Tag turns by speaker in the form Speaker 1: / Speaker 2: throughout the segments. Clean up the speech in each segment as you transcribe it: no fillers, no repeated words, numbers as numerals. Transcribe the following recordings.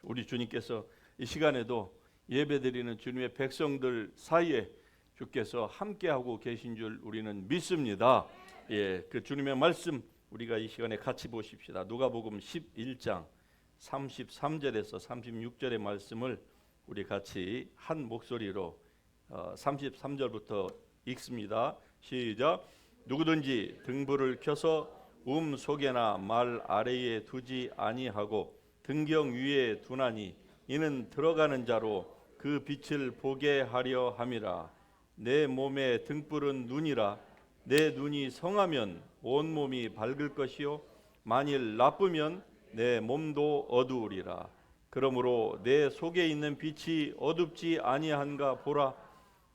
Speaker 1: 우리 주님께서 이 시간에도 예배드리는 주님의 백성들 사이에 주께서 함께하고 계신 줄 우리는 믿습니다. 예, 그 주님의 말씀 우리가 이 시간에 같이 보십시다. 누가복음 11장 33절에서 36절의 말씀을 우리 같이 한 목소리로 33절부터 읽습니다. 시작. 누구든지 등불을 켜서 속에나 말 아래에 두지 아니하고 등경 위에 두나니 이는 들어가는 자로 그 빛을 보게 하려 함이라. 내 몸의 등불은 눈이라. 내 눈이 성하면 온 몸이 밝을 것이요 만일 나쁘면 내 몸도 어두우리라. 그러므로 내 속에 있는 빛이 어둡지 아니한가 보라.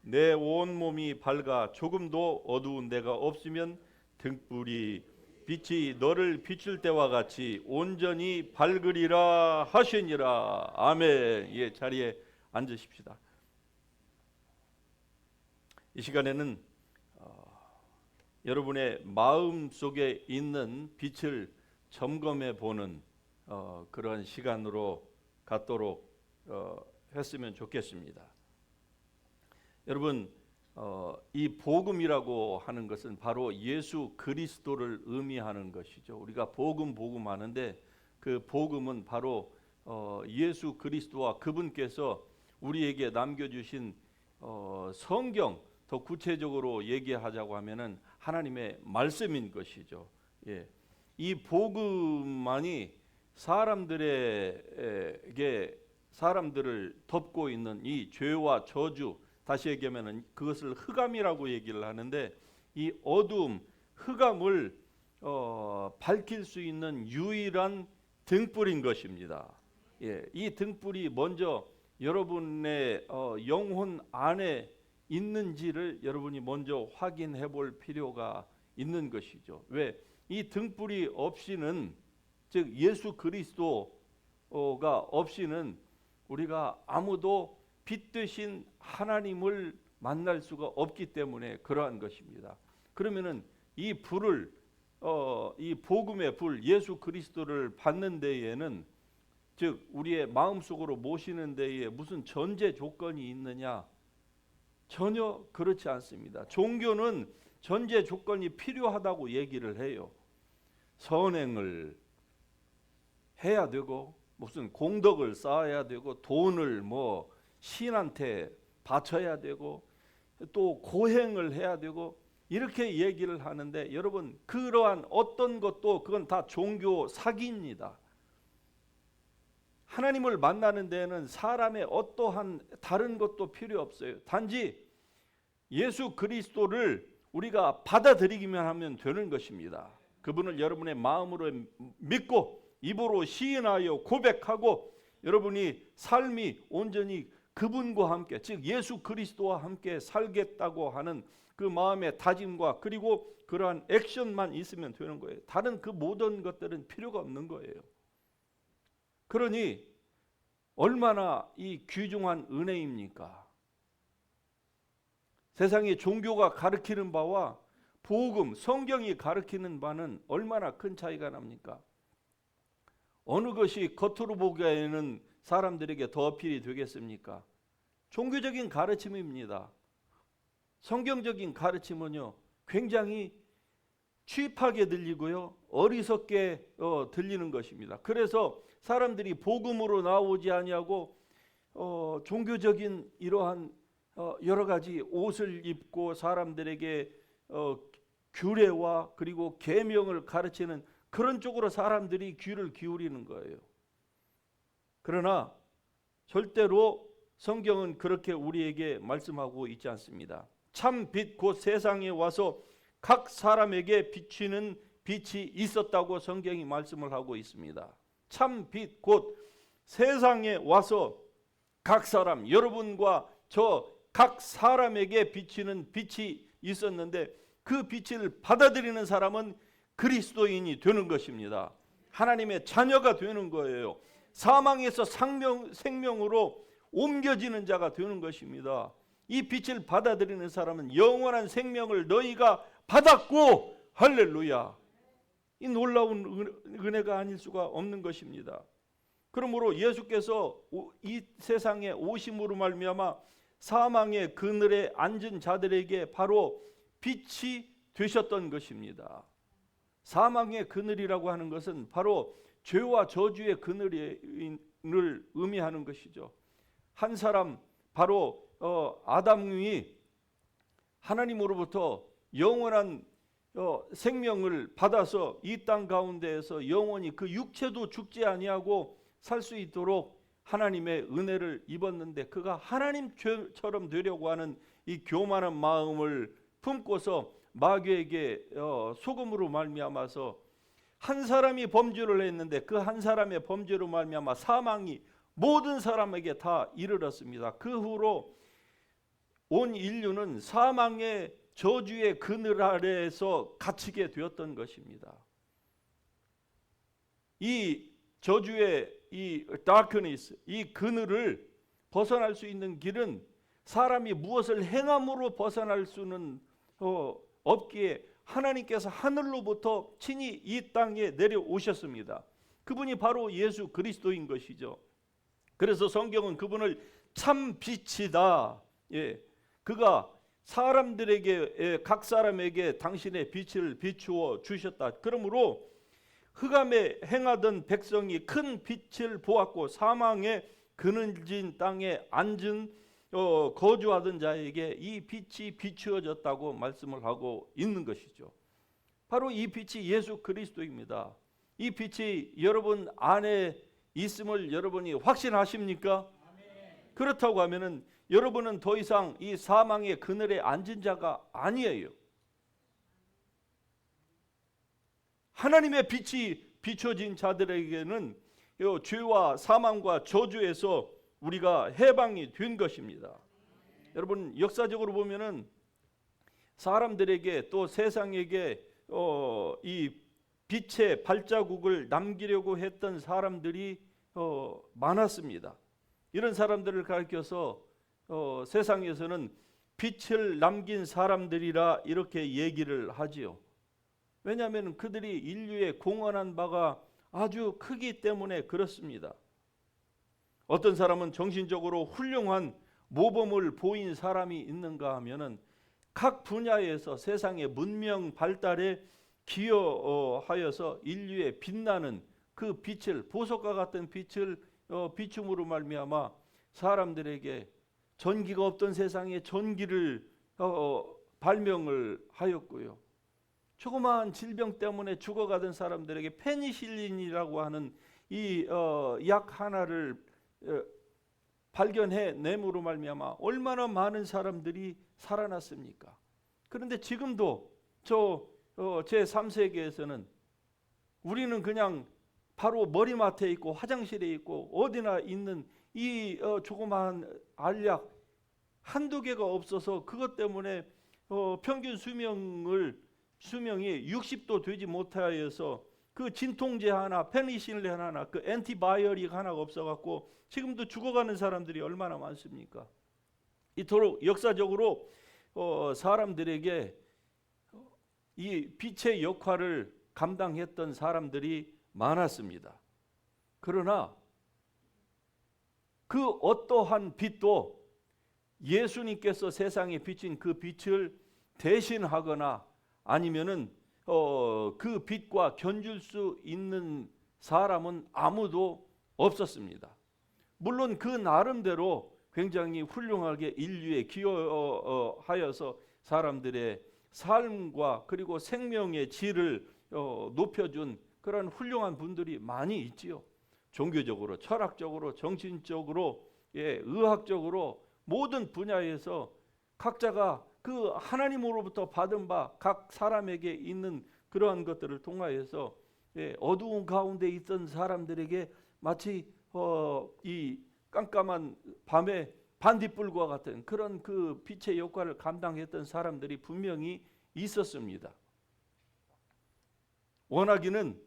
Speaker 1: 내 온 몸이 밝아 조금도 어두운 데가 없으면 등불이 빛이 너를 비출 때와 같이 온전히 밝으리라 하시니라. 아멘. 예, 자리에 앉으십시다. 이 시간에는 여러분의 마음 속에 있는 빛을 점검해 보는 그런 시간으로 갖도록 했으면 좋겠습니다. 여러분, 이 복음이라고 하는 것은 바로 예수 그리스도를 의미하는 것이죠. 우리가 복음 하는데 그 복음은 바로 예수 그리스도와 그분께서 우리에게 남겨주신 성경, 더 구체적으로 얘기하자고 하면은 하나님의 말씀인 것이죠. 예. 이 복음만이 사람들을 덮고 있는 이 죄와 저주, 다시 얘기하면은 그것을 흑암이라고 얘기를 하는데 이 어두움, 흑암을 밝힐 수 있는 유일한 등불인 것입니다. 예, 이 등불이 먼저 여러분의 영혼 안에 있는지를 여러분이 먼저 확인해 볼 필요가 있는 것이죠. 왜? 이 등불이 없이는, 즉 예수 그리스도가 없이는 우리가 아무도 빛 되신 하나님을 만날 수가 없기 때문에 그러한 것입니다. 그러면은 이 불을 이 복음의 불 예수 그리스도를 받는 데에는, 즉 우리의 마음속으로 모시는 데에 무슨 전제 조건이 있느냐? 전혀 그렇지 않습니다. 종교는 전제 조건이 필요하다고 얘기를 해요. 선행을 해야 되고 무슨 공덕을 쌓아야 되고 돈을 신한테 바쳐야 되고 또 고행을 해야 되고 이렇게 얘기를 하는데, 여러분 그러한 어떤 것도 그건 다 종교 사기입니다. 하나님을 만나는 데에는 사람의 어떠한 다른 것도 필요 없어요. 단지 예수 그리스도를 우리가 받아들이기만 하면 되는 것입니다. 그분을 여러분의 마음으로 믿고 입으로 시인하여 고백하고 여러분이 삶이 온전히 그분과 함께, 즉 예수 그리스도와 함께 살겠다고 하는 그 마음의 다짐과 그리고 그러한 액션만 있으면 되는 거예요. 다른 그 모든 것들은 필요가 없는 거예요. 그러니 얼마나 이 귀중한 은혜입니까? 세상의 종교가 가르치는 바와 복음, 성경이 가르치는 바는 얼마나 큰 차이가 납니까? 어느 것이 겉으로 보기에는 사람들에게 더 어필이 되겠습니까? 종교적인 가르침입니다. 성경적인 가르침은요, 굉장히 취입하게 들리고요, 어리석게 들리는 것입니다. 그래서 사람들이 복음으로 나오지 아니하고 종교적인 이러한 여러 가지 옷을 입고 사람들에게 규례와 그리고 계명을 가르치는 그런 쪽으로 사람들이 귀를 기울이는 거예요. 그러나 절대로 성경은 그렇게 우리에게 말씀하고 있지 않습니다. 참 빛 곧 세상에 와서 각 사람에게 비치는 빛이 있었다고 성경이 말씀을 하고 있습니다. 참 빛 곧 세상에 와서 각 사람, 여러분과 저 각 사람에게 비치는 빛이 있었는데 그 빛을 받아들이는 사람은 그리스도인이 되는 것입니다. 하나님의 자녀가 되는 거예요. 사망에서 생명으로 옮겨지는 자가 되는 것입니다. 이 빛을 받아들이는 사람은 영원한 생명을 너희가 받았고, 할렐루야, 이 놀라운 은혜가 아닐 수가 없는 것입니다. 그러므로 예수께서 이 세상에 오심으로 말미암아 사망의 그늘에 앉은 자들에게 바로 빛이 되셨던 것입니다. 사망의 그늘이라고 하는 것은 바로 죄와 저주의 그늘을 의미하는 것이죠. 한 사람, 바로 아담이 하나님으로부터 영원한 생명을 받아서 이 땅 가운데에서 영원히 그 육체도 죽지 아니하고 살 수 있도록 하나님의 은혜를 입었는데, 그가 하나님처럼 되려고 하는 이 교만한 마음을 품고서 마귀에게 속음으로 말미암아서 한 사람이 범죄를 했는데, 그 한 사람의 범죄로 말미암아 사망이 모든 사람에게 다 이르렀습니다. 그 후로 온 인류는 사망의 저주의 그늘 아래에서 갇히게 되었던 것입니다. 이 저주의 이 darkness, 이 그늘을 벗어날 수 있는 길은 사람이 무엇을 행함으로 벗어날 수는 없기에 하나님께서 하늘로부터 친히 이 땅에 내려오셨습니다. 그분이 바로 예수 그리스도인 것이죠. 그래서 성경은 그분을 참 빛이다, 그가 사람들에게, 각 사람에게 당신의 빛을 비추어 주셨다. 그러므로 흑암에 행하던 백성이 큰 빛을 보았고 사망의 그늘진 땅에 앉은 거주하던 자에게 이 빛이 비추어졌다고 말씀을 하고 있는 것이죠. 바로 이 빛이 예수 그리스도입니다. 이 빛이 여러분 안에 있음을 여러분이 확신하십니까? 그렇다고 하면은 여러분은 더 이상 이 사망의 그늘에 앉은 자가 아니에요. 하나님의 빛이 비춰진 자들에게는 죄와 사망과 저주에서 우리가 해방이 된 것입니다. 여러분, 역사적으로 보면은 사람들에게 또 세상에게 이 빛의 발자국을 남기려고 했던 사람들이 많았습니다. 이런 사람들을 가리켜서 세상에서는 빛을 남긴 사람들이라 이렇게 얘기를 하지요. 왜냐하면 그들이 인류에 공헌한 바가 아주 크기 때문에 그렇습니다. 어떤 사람은 정신적으로 훌륭한 모범을 보인 사람이 있는가 하면은 각 분야에서 세상의 문명 발달에 기여하여서 인류에 빛나는 그 빛을, 보석과 같은 빛을 비춤으로 말미암아 사람들에게 전기가 없던 세상에 전기를 발명을 하였고요. 조그마한 질병 때문에 죽어가던 사람들에게 페니실린이라고 하는 이 약 하나를 발견해 내므로 말미암아 얼마나 많은 사람들이 살아났습니까? 그런데 지금도 제3세계에서는 우리는 그냥 바로 머리맡에 있고 화장실에 있고 어디나 있는 이 조그마한 알약 한두 개가 없어서 그것 때문에 평균 수명이 60도 되지 못하여서 그 진통제 하나, 페니실린 하나, 그 엔티바이오틱 하나가 없어갖고 지금도 죽어가는 사람들이 얼마나 많습니까? 이토록 역사적으로 사람들에게 이 빛의 역할을 감당했던 사람들이 많았습니다. 그러나 그 어떠한 빛도 예수님께서 세상에 비친 그 빛을 대신하거나 아니면은 그 빛과 견줄 수 있는 사람은 아무도 없었습니다. 물론 그 나름대로 굉장히 훌륭하게 인류에 기여하여서 사람들의 삶과 그리고 생명의 질을 높여준 그런 훌륭한 분들이 많이 있지요. 종교적으로, 철학적으로, 정신적으로, 의학적으로 모든 분야에서 각자가 그 하나님으로부터 받은 바 각 사람에게 있는 그러한 것들을 통하여서 어두운 가운데 있던 사람들에게 마치 이 깜깜한 밤에 반딧불과 같은 그런 그 빛의 역할을 감당했던 사람들이 분명히 있었습니다. 원하기는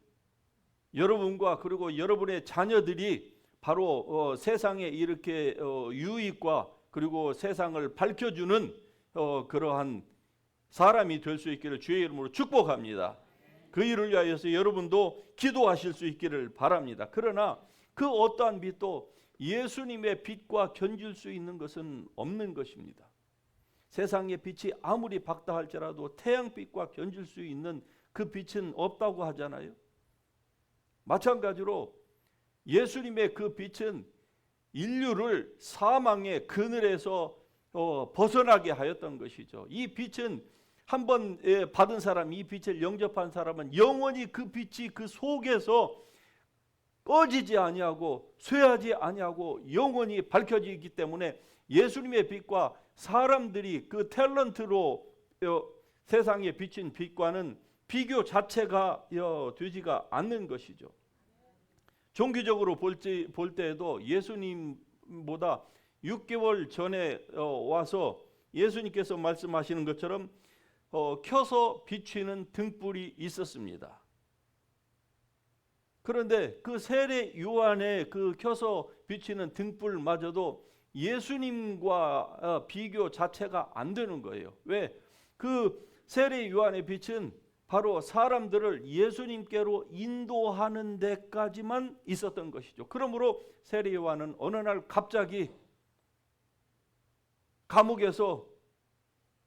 Speaker 1: 여러분과 그리고 여러분의 자녀들이 바로 세상에 이렇게 유익과 그리고 세상을 밝혀주는 그러한 사람이 될 수 있기를 주의 이름으로 축복합니다. 그 일을 위하여서 여러분도 기도하실 수 있기를 바랍니다. 그러나 그 어떠한 빛도 예수님의 빛과 견줄 수 있는 것은 없는 것입니다. 세상의 빛이 아무리 밝다 할지라도 태양빛과 견줄 수 있는 그 빛은 없다고 하잖아요. 마찬가지로 예수님의 그 빛은 인류를 사망의 그늘에서 벗어나게 하였던 것이죠. 이 빛은 한번 받은 사람, 이 빛을 영접한 사람은 영원히 그 빛이 그 속에서 꺼지지 아니하고 쇠하지 아니하고 영원히 밝혀지기 때문에 예수님의 빛과 사람들이 그 탤런트로 세상에 비친 빛과는 비교 자체가 되지가 않는 것이죠. 종교적으로 볼 때에도 예수님보다 6개월 전에 와서 예수님께서 말씀하시는 것처럼 켜서 비추는 등불이 있었습니다. 그런데 그 세례 요한의 그 켜서 비추는 등불마저도 예수님과 비교 자체가 안 되는 거예요. 왜? 그 세례 요한의 빛은 바로 사람들을 예수님께로 인도하는 데까지만 있었던 것이죠. 그러므로 세례 요한은 어느 날 갑자기 감옥에서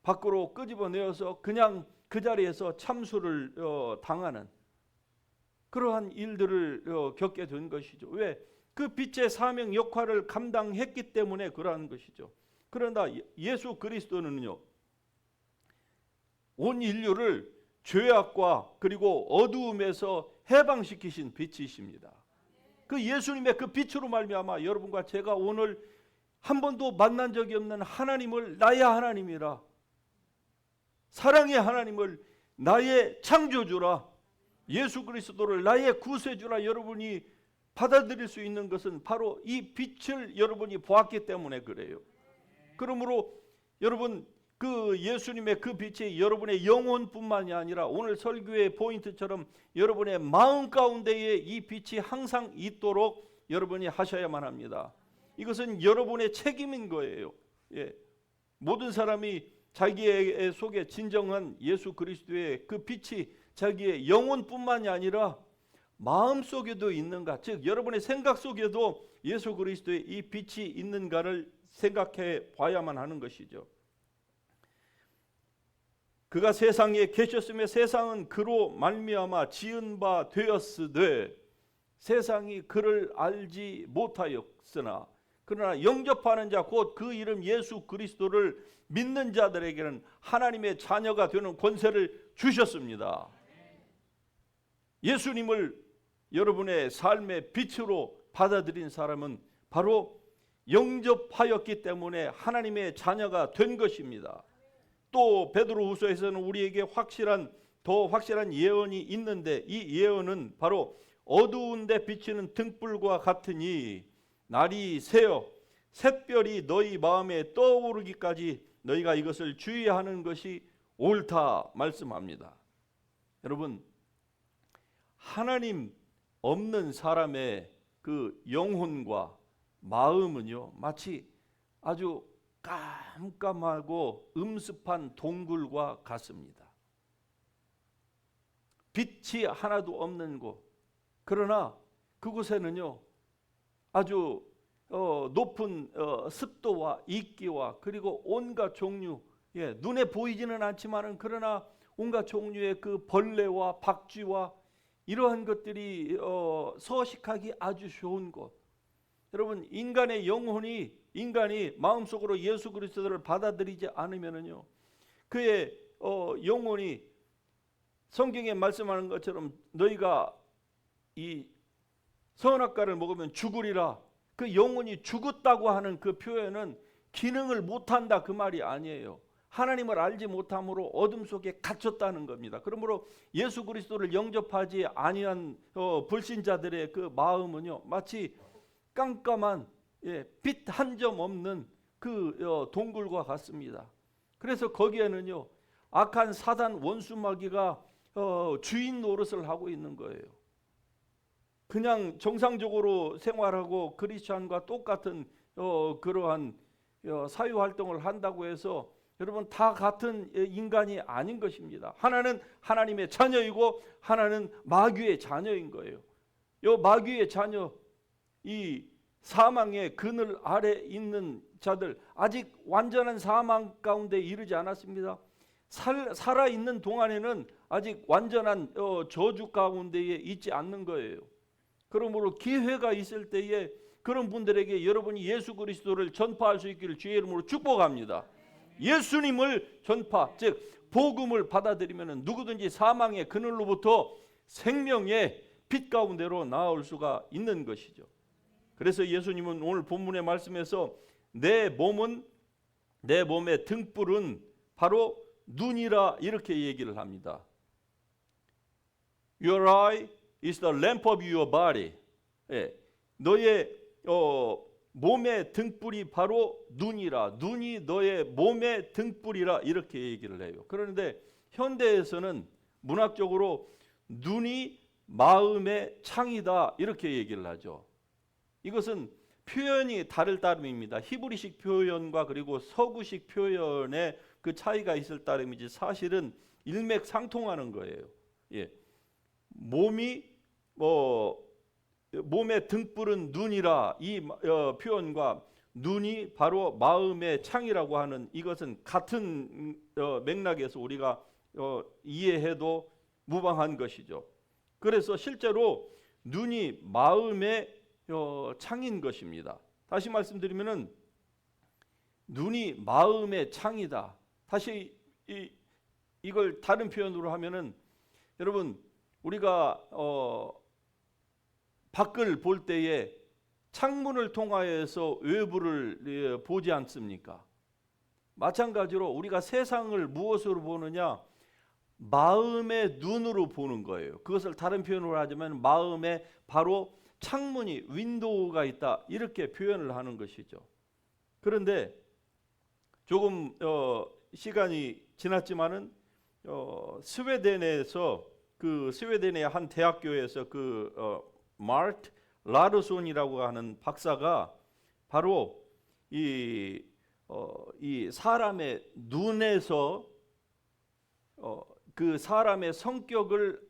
Speaker 1: 밖으로 끄집어내어서 그냥 그 자리에서 참수를 당하는 그러한 일들을 겪게 된 것이죠. 왜? 그 빛의 사명 역할을 감당했기 때문에 그러한 것이죠. 그러나 예수 그리스도는요, 온 인류를 죄악과 그리고 어두움에서 해방시키신 빛이십니다. 그 예수님의 그 빛으로 말미암아 여러분과 제가 오늘 한 번도 만난 적이 없는 하나님을 나의 하나님이라, 사랑의 하나님을 나의 창조주라, 예수 그리스도를 나의 구세주라 여러분이 받아들일 수 있는 것은 바로 이 빛을 여러분이 보았기 때문에 그래요. 그러므로 여러분 그 예수님의 그 빛이 여러분의 영혼뿐만이 아니라 오늘 설교의 포인트처럼 여러분의 마음 가운데에 이 빛이 항상 있도록 여러분이 하셔야만 합니다. 이것은 여러분의 책임인 거예요. 예. 모든 사람이 자기의 속에 진정한 예수 그리스도의 그 빛이 자기의 영혼뿐만이 아니라 마음 속에도 있는가, 즉 여러분의 생각 속에도 예수 그리스도의 이 빛이 있는가를 생각해 봐야만 하는 것이죠. 그가 세상에 계셨으며 세상은 그로 말미암아 지은 바 되었으되 세상이 그를 알지 못하였으나 그러나 영접하는 자 곧 그 이름 예수 그리스도를 믿는 자들에게는 하나님의 자녀가 되는 권세를 주셨습니다. 예수님을 여러분의 삶의 빛으로 받아들인 사람은 바로 영접하였기 때문에 하나님의 자녀가 된 것입니다. 또 베드로후서에서는 우리에게 더 확실한 예언이 있는데 이 예언은 바로 어두운 데 비치는 등불과 같으니 날이 새어 샛별이 너희 마음에 떠오르기까지 너희가 이것을 주의하는 것이 옳다 말씀합니다. 여러분, 하나님 없는 사람의 그 영혼과 마음은요, 마치 아주 깜깜하고 음습한 동굴과 같습니다. 빛이 하나도 없는 곳. 그러나 그곳에는요, 아주 높은 습도와 이끼와 그리고 온갖 종류, 눈에 보이지는 않지만은 그러나 온갖 종류의 그 벌레와 박쥐와 이러한 것들이 서식하기 아주 좋은 곳. 여러분, 인간의 인간이 마음속으로 예수 그리스도를 받아들이지 않으면은요, 그의 영혼이 성경에 말씀하는 것처럼 너희가 이 선악과를 먹으면 죽으리라, 그 영혼이 죽었다고 하는 그 표현은 기능을 못한다 그 말이 아니에요. 하나님을 알지 못함으로 어둠 속에 갇혔다는 겁니다. 그러므로 예수 그리스도를 영접하지 아니한 불신자들의 그 마음은요, 마치 깜깜한 빛 한 점 없는 그 동굴과 같습니다. 그래서 거기에는요, 악한 사단 원수 마귀가 주인 노릇을 하고 있는 거예요. 그냥 정상적으로 생활하고 크리스찬과 똑같은 그러한 사회 활동을 한다고 해서 여러분 다 같은 인간이 아닌 것입니다. 하나는 하나님의 자녀이고 하나는 마귀의 자녀인 거예요. 이 마귀의 자녀, 이 사망의 그늘 아래 있는 자들, 아직 완전한 사망 가운데 이르지 않았습니다. 살아있는 동안에는 아직 완전한 저주 가운데에 있지 않는 거예요. 그러므로 기회가 있을 때에 그런 분들에게 여러분이 예수 그리스도를 전파할 수 있기를 주의 이름으로 축복합니다. 예수님을 전파, 즉 복음을 받아들이면 누구든지 사망의 그늘로부터 생명의 빛 가운데로 나아올 수가 있는 것이죠. 그래서 예수님은 오늘 본문의 말씀에서 내 몸의 등불은 바로 눈이라 이렇게 얘기를 합니다. Your eye is the lamp of your body. 너의 몸의 등불이 바로 눈이라. 눈이 너의 몸의 등불이라 이렇게 얘기를 해요. 그런데 현대에서는 문학적으로 눈이 마음의 창이다 이렇게 얘기를 하죠. 이것은 표현이 다를 따름입니다. 히브리식 표현과 그리고 서구식 표현의 그 차이가 있을 따름이지 사실은 일맥상통하는 거예요. 몸의 등불은 눈이라 이 표현과 눈이 바로 마음의 창이라고 하는 이것은 같은 맥락에서 우리가 이해해도 무방한 것이죠. 그래서 실제로 눈이 마음의 창인 것입니다. 다시 말씀드리면은 눈이 마음의 창이다. 다시 이걸 다른 표현으로 하면은 여러분 우리가 밖을 볼 때에 창문을 통하여서 외부를 보지 않습니까? 마찬가지로 우리가 세상을 무엇으로 보느냐? 마음의 눈으로 보는 거예요. 그것을 다른 표현으로 하자면 마음에 바로 창문이 윈도우가 있다 이렇게 표현을 하는 것이죠. 그런데 조금 시간이 지났지만은 스웨덴에서 그 스웨덴의 한 대학교에서 마르트 라르손이라고 하는 박사가 바로 이 사람의 눈에서 그 사람의 성격을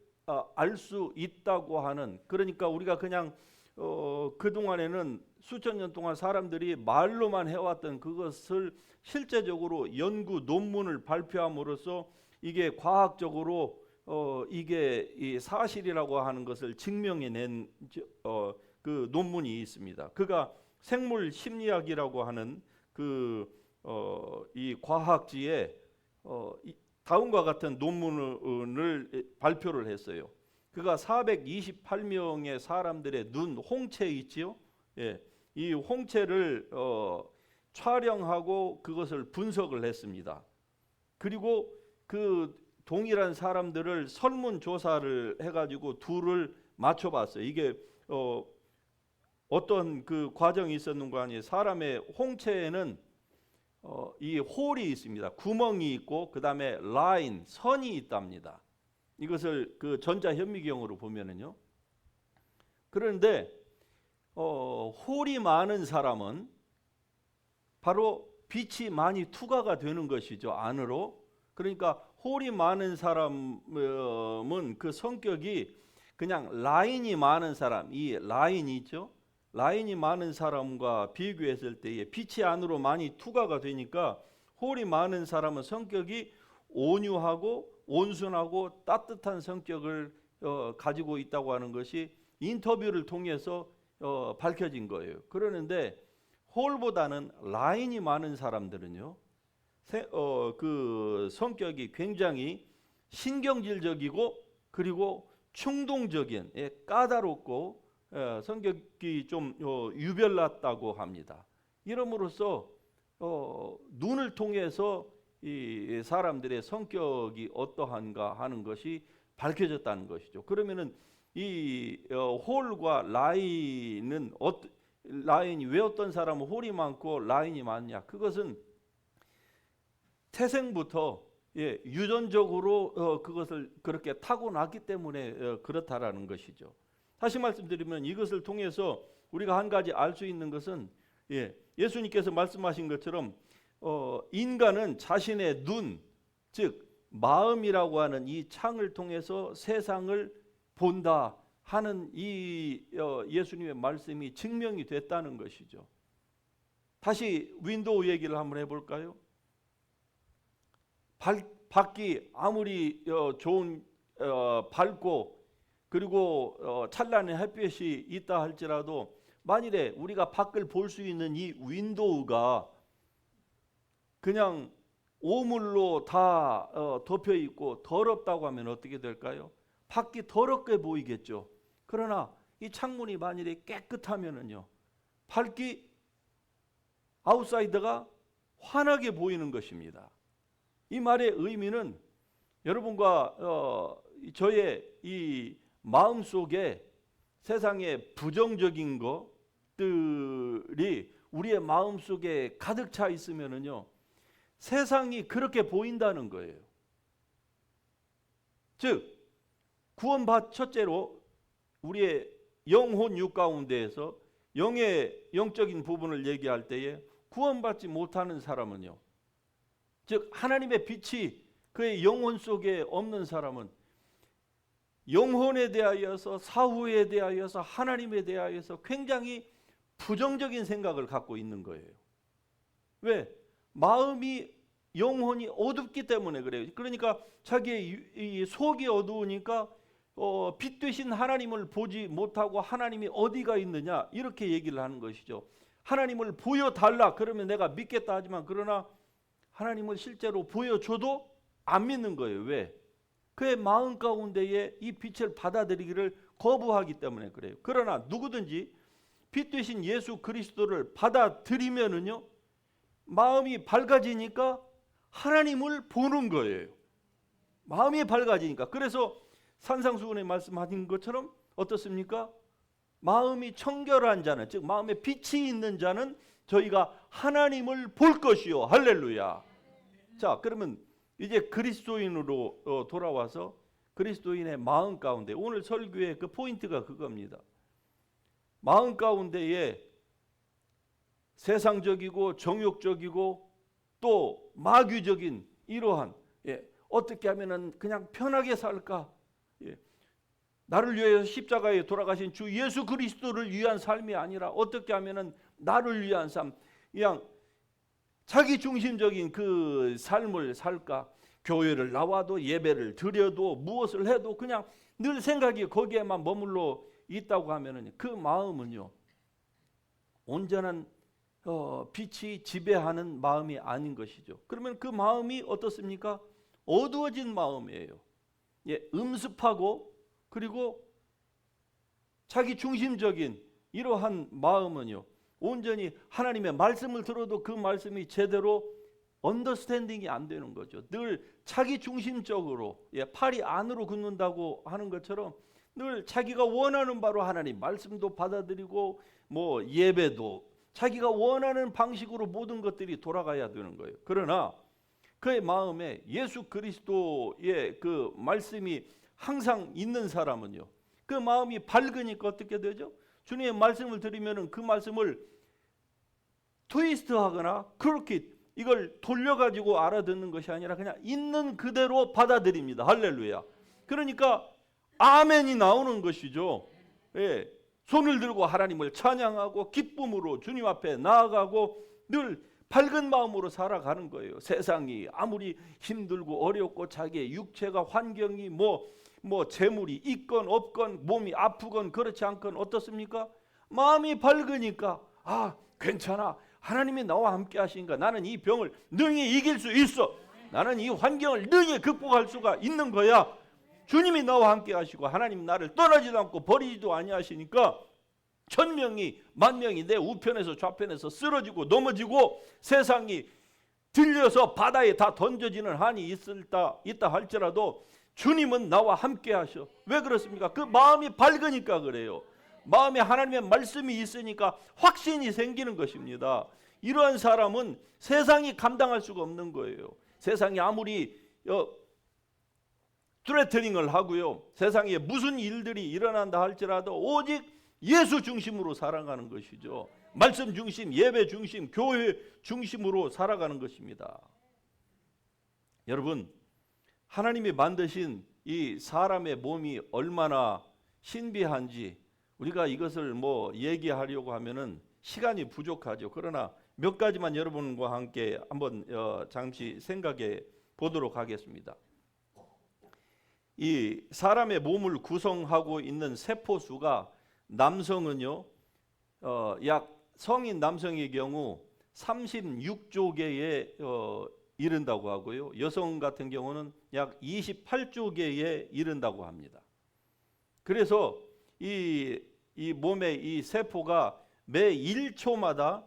Speaker 1: 알 수 있다고 하는, 그러니까 우리가 그냥 그동안에는 수천 년 동안 사람들이 말로만 해왔던 그것을 실제적으로 연구 논문을 발표함으로써 이게 과학적으로 이게 이 사실이라고 하는 것을 증명해낸 그 논문이 있습니다. 그가 생물 심리학이라고 하는 이 과학지에 다음과 같은 논문을 발표를 했어요. 그가 428명의 사람들의 눈 홍채 있지요. 이 홍채를 촬영하고 그것을 분석을 했습니다. 그리고 그 동일한 사람들을 설문조사를 해가지고 둘을 맞춰봤어요. 이게 어떤 그 과정이 있었는가 하니 사람의 홍채에는 이 홀이 있습니다. 구멍이 있고 그 다음에 라인, 선이 있답니다. 이것을 그 전자현미경으로 보면은요. 그런데 홀이 많은 사람은 바로 빛이 많이 투과가 되는 것이죠. 안으로. 그러니까 홀이 많은 사람은 그 성격이 그냥 라인이 많은 사람, 이 라인이 있죠. 라인이 많은 사람과 비교했을 때에 빛이 안으로 많이 투과가 되니까 홀이 많은 사람은 성격이 온유하고 온순하고 따뜻한 성격을 가지고 있다고 하는 것이 인터뷰를 통해서 밝혀진 거예요. 그러는데 홀보다는 라인이 많은 사람들은요, 그 성격이 굉장히 신경질적이고 그리고 충동적인, 까다롭고 성격이 좀 유별났다고 합니다. 이름으로써 눈을 통해서 이 사람들의 성격이 어떠한가 하는 것이 밝혀졌다는 것이죠. 그러면은 이 홀과 라인은 라인이 왜 어떤 사람은 홀이 많고 라인이 많냐? 그것은 태생부터 유전적으로 그것을 그렇게 타고났기 때문에 그렇다라는 것이죠. 다시 말씀드리면 이것을 통해서 우리가 한 가지 알 수 있는 것은 예수님께서 말씀하신 것처럼 인간은 자신의 눈, 즉 마음이라고 하는 이 창을 통해서 세상을 본다 하는 이 예수님의 말씀이 증명이 됐다는 것이죠. 다시 윈도우 얘기를 한번 해볼까요? 밖이 아무리 좋은 밝고 그리고 찬란한 햇볕이 있다 할지라도 만일에 우리가 밖을 볼 수 있는 이 윈도우가 그냥 오물로 다 덮여 있고 더럽다고 하면 어떻게 될까요? 밖이 더럽게 보이겠죠. 그러나 이 창문이 만일에 깨끗하면은요, 밖이 아웃사이더가 환하게 보이는 것입니다. 이 말의 의미는 여러분과 저의 이 마음 속에 세상의 부정적인 것들이 우리의 마음 속에 가득 차 있으면은요, 세상이 그렇게 보인다는 거예요. 즉 구원받 첫째로 우리의 영혼육 가운데에서 영적인 부분을 얘기할 때에 구원받지 못하는 사람은요, 즉 하나님의 빛이 그의 영혼 속에 없는 사람은 영혼에 대하여서, 사후에 대하여서, 하나님에 대하여서 굉장히 부정적인 생각을 갖고 있는 거예요. 왜? 마음이, 영혼이 어둡기 때문에 그래요. 그러니까 자기의 이 속이 어두우니까 빛 되신 하나님을 보지 못하고 하나님이 어디가 있느냐 이렇게 얘기를 하는 것이죠. 하나님을 보여달라 그러면 내가 믿겠다 하지만 그러나 하나님을 실제로 보여줘도 안 믿는 거예요. 왜? 그의 마음 가운데에 이 빛을 받아들이기를 거부하기 때문에 그래요. 그러나 누구든지 빛 되신 예수 그리스도를 받아들이면은요, 마음이 밝아지니까 하나님을 보는 거예요. 마음이 밝아지니까. 그래서 산상수훈에 말씀하신 것처럼 어떻습니까? 마음이 청결한 자는, 즉 마음에 빛이 있는 자는 저희가 하나님을 볼 것이요. 할렐루야. 자, 그러면 이제 그리스도인으로 돌아와서 그리스도인의 마음 가운데, 오늘 설교의 그 포인트가 그겁니다. 마음 가운데에 세상적이고 정욕적이고 또 마귀적인 이러한, 어떻게 하면은 그냥 편하게 살까? 나를 위해서 십자가에 돌아가신 주 예수 그리스도를 위한 삶이 아니라 어떻게 하면은 나를 위한 삶, 그냥 자기 중심적인 그 삶을 살까? 교회를 나와도 예배를 드려도 무엇을 해도 그냥 늘 생각이 거기에만 머물러 있다고 하면은 그 마음은요, 온전한 빛이 지배하는 마음이 아닌 것이죠. 그러면 그 마음이 어떻습니까? 어두워진 마음이에요. 음습하고 그리고 자기 중심적인 이러한 마음은요, 온전히 하나님의 말씀을 들어도 그 말씀이 제대로 언더스탠딩이 안 되는 거죠. 늘 자기 중심적으로, 팔이 안으로 굽는다고 하는 것처럼 늘 자기가 원하는 바로 하나님 말씀도 받아들이고 뭐 예배도 자기가 원하는 방식으로 모든 것들이 돌아가야 되는 거예요. 그러나 그의 마음에 예수 그리스도의 그 말씀이 항상 있는 사람은요, 그 마음이 밝으니까 어떻게 되죠? 주님의 말씀을 들으면 그 말씀을 트위스트하거나 그렇게 이걸 돌려가지고 알아듣는 것이 아니라 그냥 있는 그대로 받아들입니다. 할렐루야. 그러니까 아멘이 나오는 것이죠. 손을 들고 하나님을 찬양하고 기쁨으로 주님 앞에 나아가고 늘 밝은 마음으로 살아가는 거예요. 세상이 아무리 힘들고 어렵고 자기의 육체가 환경이 뭐 재물이 있건 없건 몸이 아프건 그렇지 않건 어떻습니까? 마음이 밝으니까 괜찮아. 하나님이 나와 함께 하시니까 나는 이 병을 능히 이길 수 있어. 나는 이 환경을 능히 극복할 수가 있는 거야. 주님이 나와 함께 하시고 하나님 나를 떠나지도 않고 버리지도 아니하시니까 천명이 만명이 내 우편에서 좌편에서 쓰러지고 넘어지고 세상이 들려서 바다에 다 던져지는 한이 있다 할지라도 주님은 나와 함께 하셔. 왜 그렇습니까? 그 마음이 밝으니까 그래요. 마음에 하나님의 말씀이 있으니까 확신이 생기는 것입니다. 이러한 사람은 세상이 감당할 수가 없는 거예요. 세상이 아무리 트레트닝을 하고요, 세상에 무슨 일들이 일어난다 할지라도 오직 예수 중심으로 살아가는 것이죠. 말씀 중심, 예배 중심, 교회 중심으로 살아가는 것입니다. 여러분, 하나님이 만드신 이 사람의 몸이 얼마나 신비한지 우리가 이것을 뭐 얘기하려고 하면은 시간이 부족하죠. 그러나 몇 가지만 여러분과 함께 한번 잠시 생각해 보도록 하겠습니다. 이 사람의 몸을 구성하고 있는 세포수가 남성은요, 약 성인 남성의 경우 36조 개에 이른다고 하고요, 여성 같은 경우는 약 28조 개에 이른다고 합니다. 그래서 이 몸의 이 세포가 매 1초마다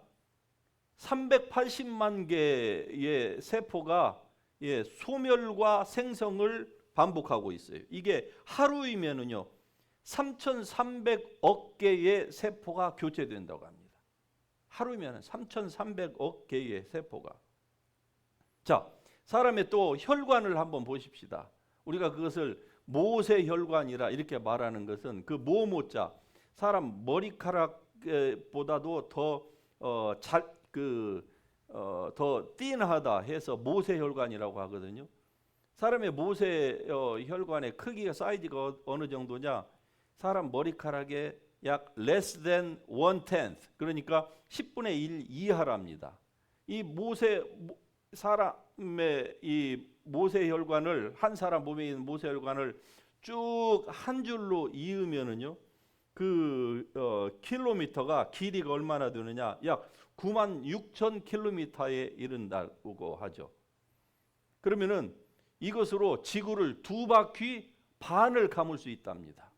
Speaker 1: 380만 개의 세포가 소멸과 생성을 반복하고 있어요. 이게 하루이면은요 3,300억 개의 세포가 교체된다고 합니다. 하루면 3,300억 개의 세포가. 자, 사람의 또 혈관을 한번 보십시다. 우리가 그것을 모세혈관이라 이렇게 말하는 것은 그 모모자, 사람 머리카락보다도 더 띵하다 해서 모세혈관이라고 하거든요. 사람의 모세혈관의 크기가 사이즈가 어느 정도냐? 사람 머리카락의 약 less than 1/10, 그러니까 10분의 1 이하랍니다. 이 사람의 이 모세혈관을, 한 사람 몸에 있는 모세혈관을 쭉 한 줄로 이으면은요, 킬로미터가 길이가 얼마나 되느냐? 약 96,000km에 이른다고 하죠. 그러면은 이것으로 지구를 2바퀴 반을 감을 수 있답니다.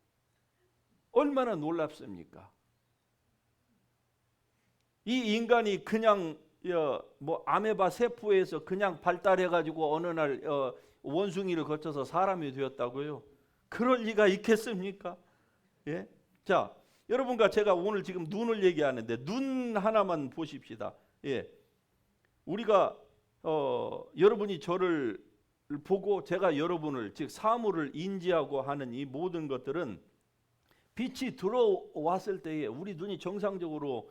Speaker 1: 얼마나 놀랍습니까? 이 인간이 그냥 아메바 세포에서 그냥 발달해가지고 어느 날 원숭이를 거쳐서 사람이 되었다고요? 그럴 리가 있겠습니까? 예? 자, 여러분과 제가 오늘 지금 눈을 얘기하는데 눈 하나만 보십시다. 예, 우리가 여러분이 저를 보고 제가 여러분을, 즉 사물을 인지하고 하는 이 모든 것들은 빛이 들어왔을 때에 우리 눈이 정상적으로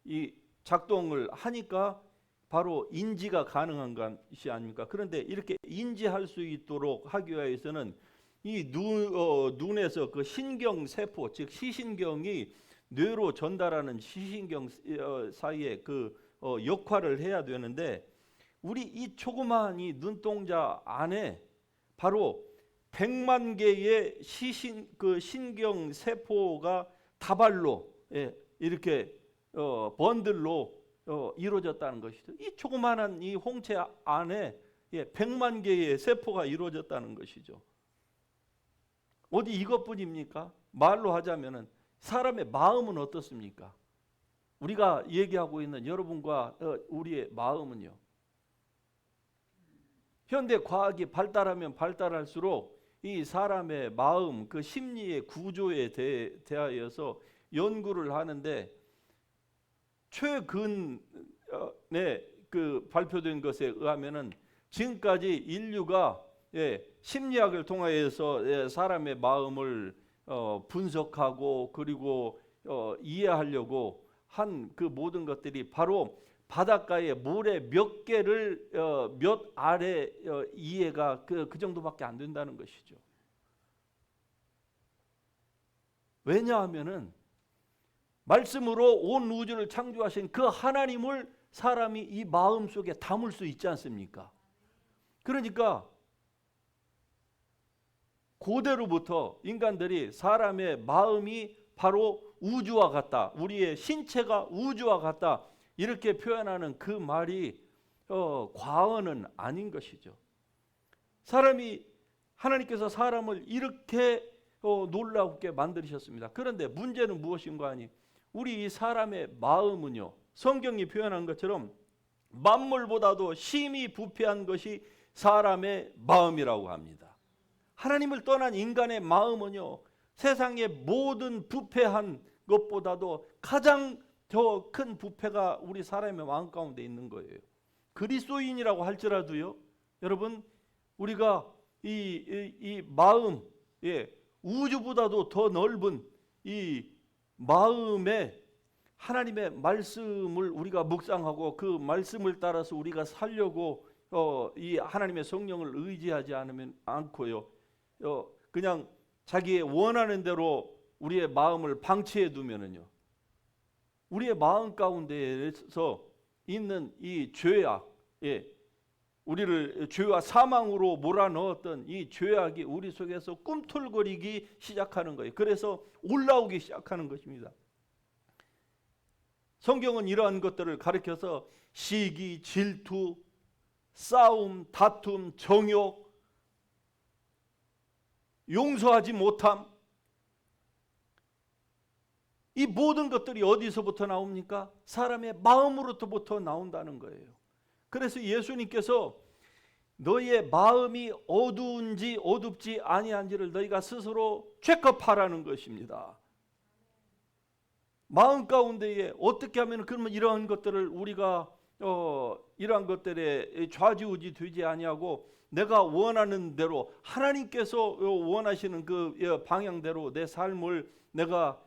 Speaker 1: 이 작동을 하니까 바로 인지가 가능한 것이 아닙니까? 그런데 이렇게 인지할 수 있도록 하기 위해서는 이 눈에서 그 신경 세포, 즉 시신경이 뇌로 전달하는 시신경 사이에 그 역할을 해야 되는데, 우리 이 조그마한 이 눈동자 안에 바로 100만 개의 신경 세포가 다발로 이렇게 번들로 이루어졌다는 것이죠. 이 조그마한 이 홍채 안에 100만 개의 세포가 이루어졌다는 것이죠. 어디 이것뿐입니까? 말로 하자면은 사람의 마음은 어떻습니까? 우리가 얘기하고 있는 여러분과 우리의 마음은요, 현대 과학이 발달하면 발달할수록 이 사람의 마음, 그 심리의 구조에 대하여서 연구를 하는데, 최근에 발표된 것에 의하면은 지금까지 인류가 심리학을 통해서 사람의 마음을 분석하고 그리고 이해하려고 한 그 모든 것들이 바로 바닷가에 모래 몇 개를 몇 알의 이해가 그 정도밖에 안 된다는 것이죠. 왜냐하면은 말씀으로 온 우주를 창조하신 그 하나님을 사람이 이 마음 속에 담을 수 있지 않습니까? 그러니까 고대로부터 인간들이 사람의 마음이 바로 우주와 같다, 우리의 신체가 우주와 같다, 이렇게 표현하는 그 말이 과언은 아닌 것이죠. 하나님께서 사람을 이렇게 놀랍게 만드셨습니다. 그런데 문제는 무엇인가 하니, 우리 이 사람의 마음은요, 성경이 표현한 것처럼 만물보다도 심히 부패한 것이 사람의 마음이라고 합니다. 하나님을 떠난 인간의 마음은요, 세상의 모든 부패한 것보다도 가장 더 큰 부패가 우리 사람의 마음 가운데 있는 거예요. 그리스도인이라고 할지라도요, 여러분, 우리가 이 마음, 우주보다도 더 넓은 이 마음에 하나님의 말씀을 우리가 묵상하고 그 말씀을 따라서 우리가 살려고 이 하나님의 성령을 의지하지 않고요, 그냥 자기의 원하는 대로 우리의 마음을 방치해 두면은요, 우리의 마음 가운데에서 있는 이 죄악, 우리를 죄와 사망으로 몰아넣었던 이 죄악이 우리 속에서 꿈틀거리기 시작하는 거예요. 그래서 올라오기 시작하는 것입니다. 성경은 이러한 것들을 가르쳐서 시기, 질투, 싸움, 다툼, 정욕, 용서하지 못함, 이 모든 것들이 어디서부터 나옵니까? 사람의 마음으로부터 나온다는 거예요. 그래서 예수님께서 너희의 마음이 어두운지 어둡지 아니한지를 너희가 스스로 체크하라는 것입니다. 마음 가운데에 어떻게 하면 그러면 이러한 것들을 우리가 이러한 것들에 좌지우지 되지 아니하고 내가 원하는 대로 하나님께서 원하시는 그 방향대로 내 삶을 내가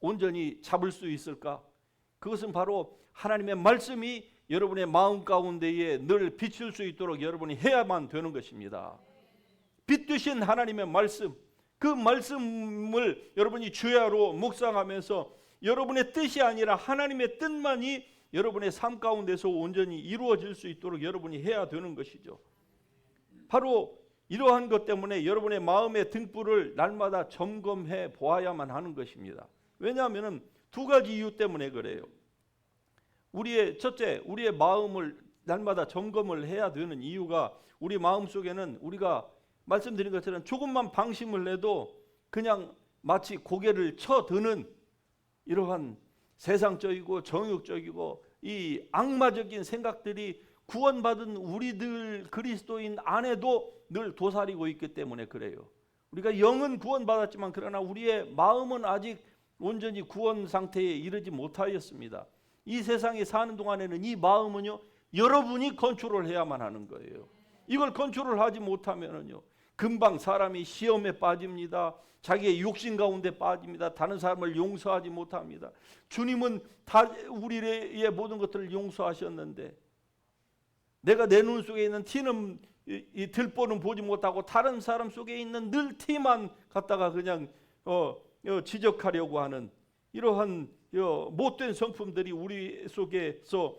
Speaker 1: 온전히 잡을 수 있을까? 그것은 바로 하나님의 말씀이 여러분의 마음 가운데에 늘 비칠 수 있도록 여러분이 해야만 되는 것입니다. 빛 되신 하나님의 말씀, 그 말씀을 여러분이 주야로 묵상하면서 여러분의 뜻이 아니라 하나님의 뜻만이 여러분의 삶 가운데서 온전히 이루어질 수 있도록 여러분이 해야 되는 것이죠. 바로 이러한 것 때문에 여러분의 마음의 등불을 날마다 점검해 보아야만 하는 것입니다. 왜냐하면 두 가지 이유 때문에 그래요. 첫째, 우리의 마음을 날마다 점검을 해야 되는 이유가 우리 마음 속에는 우리가 말씀드린 것처럼 조금만 방심을 해도 그냥 마치 고개를 쳐드는 이러한 세상적이고 정욕적이고 이 악마적인 생각들이 구원받은 우리들 그리스도인 안에도 늘 도사리고 있기 때문에 그래요. 우리가 영은 구원받았지만 그러나 우리의 마음은 아직 온전히 구원 상태에 이르지 못하였습니다. 이 세상에 사는 동안에는 이 마음은요, 여러분이 컨트롤 해야만 하는 거예요. 이걸 컨트롤 하지 못하면은요, 금방 사람이 시험에 빠집니다. 자기의 욕심 가운데 빠집니다. 다른 사람을 용서하지 못합니다. 주님은 다 우리의 모든 것들을 용서하셨는데 내가 내 눈 속에 있는 티는 이 들보는 보지 못하고 다른 사람 속에 있는 늘 티만 갖다가 그냥 지적하려고 하는 이러한 못된 성품들이 우리 속에서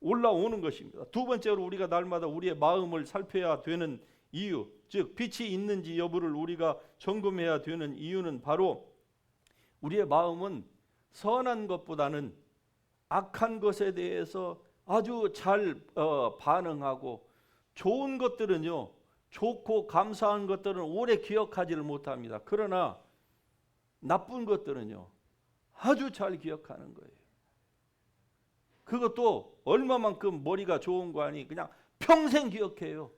Speaker 1: 올라오는 것입니다. 두 번째로 우리가 날마다 우리의 마음을 살펴야 되는 이유, 즉 빛이 있는지 여부를 우리가 점검해야 되는 이유는 바로 우리의 마음은 선한 것보다는 악한 것에 대해서 아주 잘 반응하고 좋은 것들은요, 좋고 감사한 것들은 오래 기억하지를 못합니다. 그러나 나쁜 것들은요, 아주 잘 기억하는 거예요. 그것도 얼마만큼 머리가 좋은 거 아니 그냥 평생 기억해요.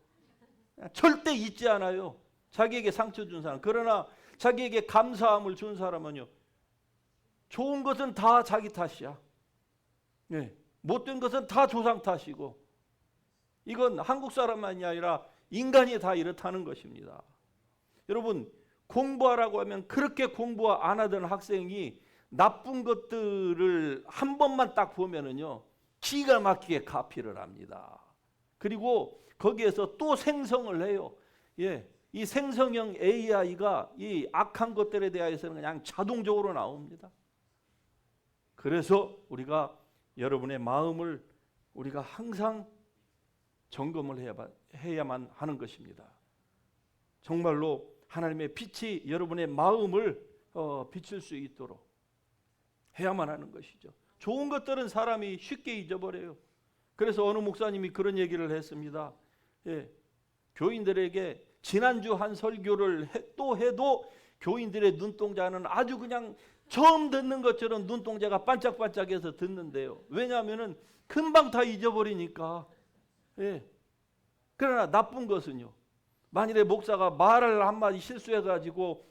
Speaker 1: 절대 잊지 않아요. 자기에게 상처 준 사람. 그러나 자기에게 감사함을 준 사람은요, 좋은 것은 다 자기 탓이야. 못된 것은 다 조상 탓이고, 이건 한국 사람만이 아니라 인간이 다 이렇다는 것입니다. 여러분, 공부하라고 하면 그렇게 공부 안 하던 학생이 나쁜 것들을 한 번만 딱 보면은요, 기가 막히게 카피를 합니다. 그리고 거기에서 또 생성을 해요. 이 생성형 AI가 이 악한 것들에 대해서는 그냥 자동적으로 나옵니다. 그래서 우리가 여러분의 마음을 우리가 항상 점검을 해야만 하는 것입니다. 정말로 하나님의 빛이 여러분의 마음을 비칠 수 있도록 해야만 하는 것이죠. 좋은 것들은 사람이 쉽게 잊어버려요. 그래서 어느 목사님이 그런 얘기를 했습니다. 교인들에게 지난주 한 설교를 또 해도 교인들의 눈동자는 아주 그냥 처음 듣는 것처럼 눈동자가 반짝반짝해서 듣는데요. 왜냐하면 금방 다 잊어버리니까. 그러나 나쁜 것은요, 만일에 목사가 말을 한마디 실수해가지고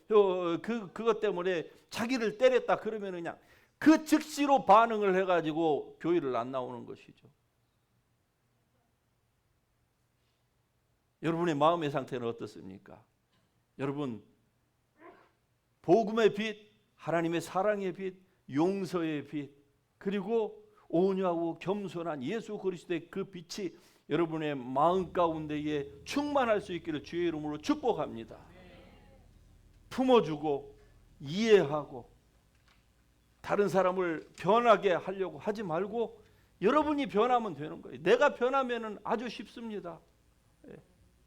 Speaker 1: 그것 때문에 자기를 때렸다 그러면 그냥 그 즉시로 반응을 해가지고 교회를 안 나오는 것이죠. 여러분의 마음의 상태는 어떻습니까? 여러분, 복음의 빛, 하나님의 사랑의 빛, 용서의 빛, 그리고 온유하고 겸손한 예수 그리스도의 그 빛이 여러분의 마음 가운데에 충만할 수 있기를 주의 이름으로 축복합니다. 품어주고 이해하고 다른 사람을 변하게 하려고 하지 말고 여러분이 변하면 되는 거예요. 내가 변하면은 아주 쉽습니다.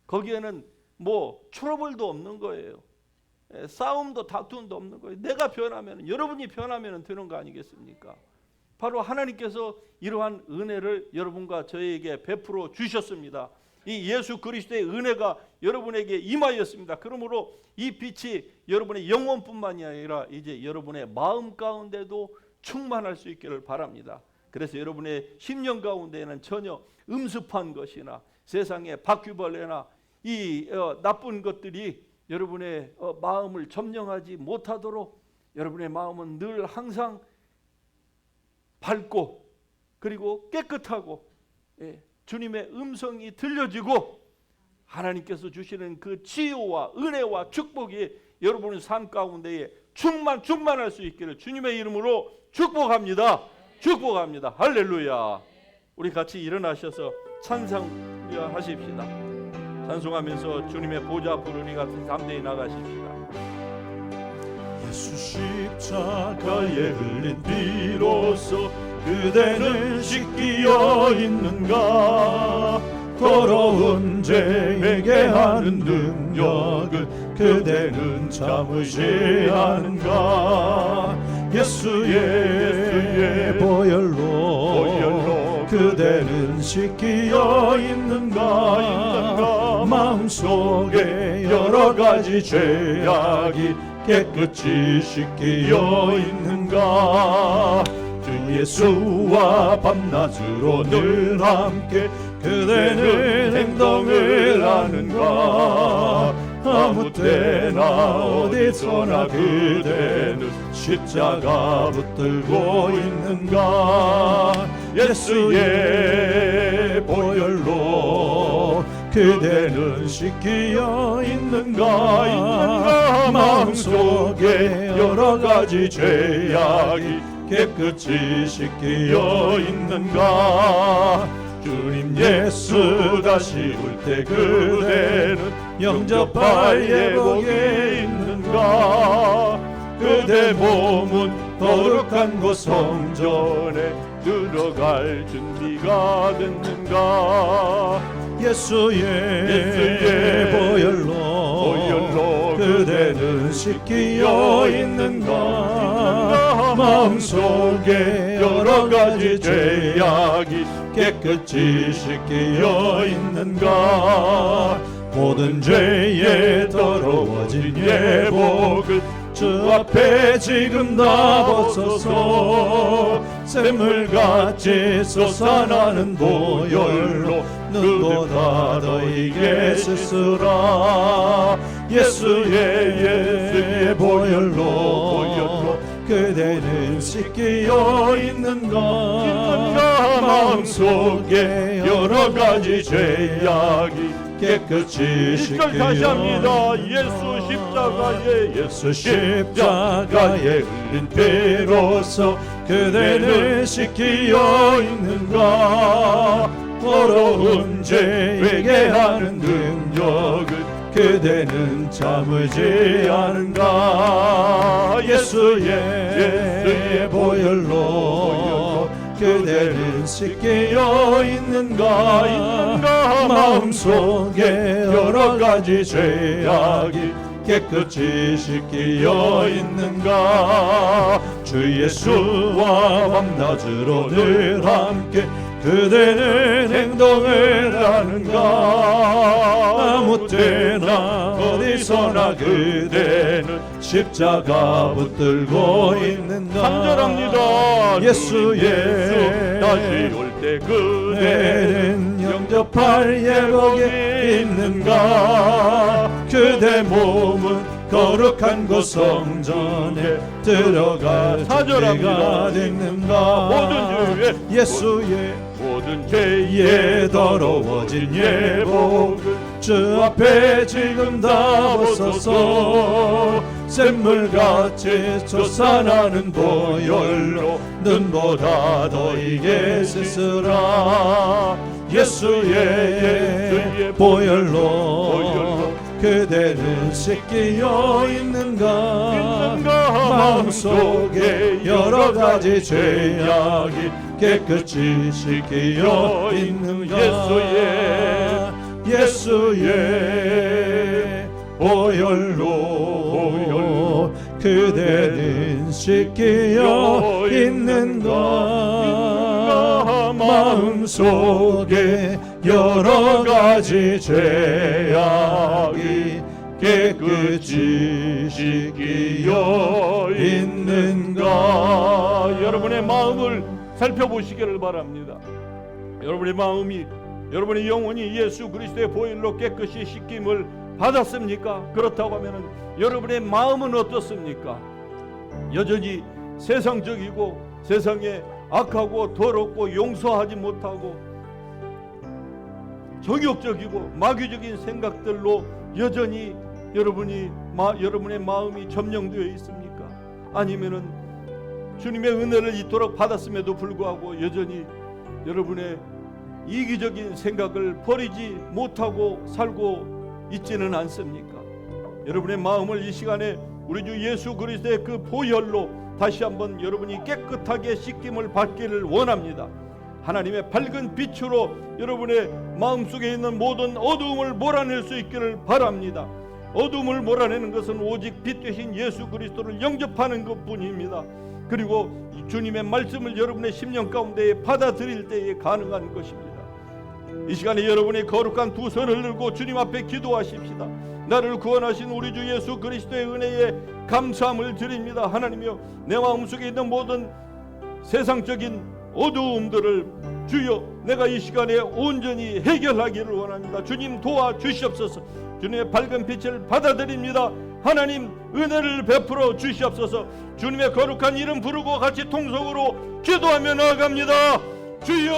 Speaker 1: 거기에는 뭐 트러블도 없는 거예요. 싸움도 다툼도 없는 거예요. 내가 변하면, 여러분이 변하면 되는 거 아니겠습니까? 바로 하나님께서 이러한 은혜를 여러분과 저에게 베풀어 주셨습니다. 이 예수 그리스도의 은혜가 여러분에게 임하였습니다. 그러므로 이 빛이 여러분의 영혼뿐만이 아니라 이제 여러분의 마음 가운데도 충만할 수 있기를 바랍니다. 그래서 여러분의 심령 가운데에는 전혀 음습한 것이나 세상의 바퀴벌레나 이 나쁜 것들이 여러분의 마음을 점령하지 못하도록 여러분의 마음은 늘 항상 밝고 그리고 깨끗하고 주님의 음성이 들려지고 하나님께서 주시는 그 치유와 은혜와 축복이 여러분의 삶 가운데에 충만할 수 있기를 주님의 이름으로 축복합니다. 축복합니다. 할렐루야. 우리 같이 일어나셔서 찬송하십시다. 찬송하면서 주님의 보좌 앞으로 우리 같이 담대히 나가십시다.
Speaker 2: 예수 십자가에 흘린 피로써 그대는 씻기어 있는가? 더러운 죄에게 하는 능력을 그대는 참으시 않은가? 예수의 보혈로 그대는 씻기어 있는가? 마음속에 여러 가지 죄악이 깨끗이 씻기어 있는가? 주 예수와 밤낮으로 늘 함께 그대는 행동을 하는가? 아무 때나 어디서나 그대는 십자가 붙들고 있는가? 예수의 보혈로 그대는 씻기어 있는가? 마음속에 여러 가지 죄악이 깨끗이 씻기어 있는가? 주님 예수 다시 올 때 그대는 영접할 예복에 있는가? 그대 몸은 거룩한 곳 성전에 들어갈 준비가 됐는가? 예수의 보혈로 그대는 씻기어 있는가? 마음속에 여러 가지 죄악이 깨끗이 씻기어 있는가? 모든 죄에 더러워진 예복을 주 앞에 지금 다 벗어서 샘물같이 솟아나는 보혈로 눈보다 더이게 씻으라. 예수의 보혈로 그대는 씻기어 있는가? 마음속에 여러 가지 죄악이 깨끗이 씻기어
Speaker 1: 다시 합니다.
Speaker 2: 예수 십자가에 흘린 피로써 그대는 씻기어 있는가? 더러운 죄에게 하는 능력을 그대는 참으지 않은가? 예수의 보혈로 그대는 씻기어 있는가? 마음속에 여러 가지 죄악이 깨끗이 씻기어 있는가? 주 예수와 밤낮으로 늘 함께 그대는 행동을 하는가? 아무 때나 어디서나 그대는 십자가 붙들고 있는가?
Speaker 1: 간절합니다.
Speaker 2: 예수의
Speaker 1: 다시 올 때
Speaker 2: 그대는 영접할 예복이 있는가? 그대 몸은 거룩한 곳 성전에 들어가 준비가 됐는가?
Speaker 1: 모든
Speaker 2: 예수의 모든 죄에 더러워진 예복을 주 앞에 지금 다 벗어서 샘물같이 솟아나는 보혈로 눈보다 더이게 씻으라. 예수의 보혈로 그대는 씻기어 있는가 마음속에 여러 가지 죄악이 깨끗이 씻기어 있는가 예수의 보혈로 그대는 씻기어 있는가 마음속에 여러 가지 죄악이 깨끗이 씻기어 있는가.
Speaker 1: 여러분의 마음을 살펴보시기를 바랍니다. 여러분의 마음이, 여러분의 영혼이 예수 그리스도의 보혈로 깨끗이 씻김을 받았습니까? 그렇다고 하면 여러분의 마음은 어떻습니까? 여전히 세상적이고 세상에 악하고 더럽고 용서하지 못하고 정욕적이고 마귀적인 생각들로 여전히 여러분의 마음이 점령되어 있습니까? 아니면은 주님의 은혜를 이토록 받았음에도 불구하고 여전히 여러분의 이기적인 생각을 버리지 못하고 살고 있지는 않습니까? 여러분의 마음을 이 시간에 우리 주 예수 그리스도의 그 보혈로 다시 한번 여러분이 깨끗하게 씻김을 받기를 원합니다. 하나님의 밝은 빛으로 여러분의 마음속에 있는 모든 어두움을 몰아낼 수 있기를 바랍니다. 어두움을 몰아내는 것은 오직 빛 되신 예수 그리스도를 영접하는 것뿐입니다. 그리고 주님의 말씀을 여러분의 심령 가운데 받아들일 때에 가능한 것입니다. 이 시간에 여러분의 거룩한 두 손을 들고 주님 앞에 기도하십시다. 나를 구원하신 우리 주 예수 그리스도의 은혜에 감사함을 드립니다. 하나님이여, 내 마음속에 있는 모든 세상적인 어두움들을 주여 내가 이 시간에 온전히 해결하기를 원합니다. 주님 도와주시옵소서. 주님의 밝은 빛을 받아들입니다. 하나님 은혜를 베풀어 주시옵소서. 주님의 거룩한 이름 부르고 같이 통성으로 기도하며 나아갑니다. 주여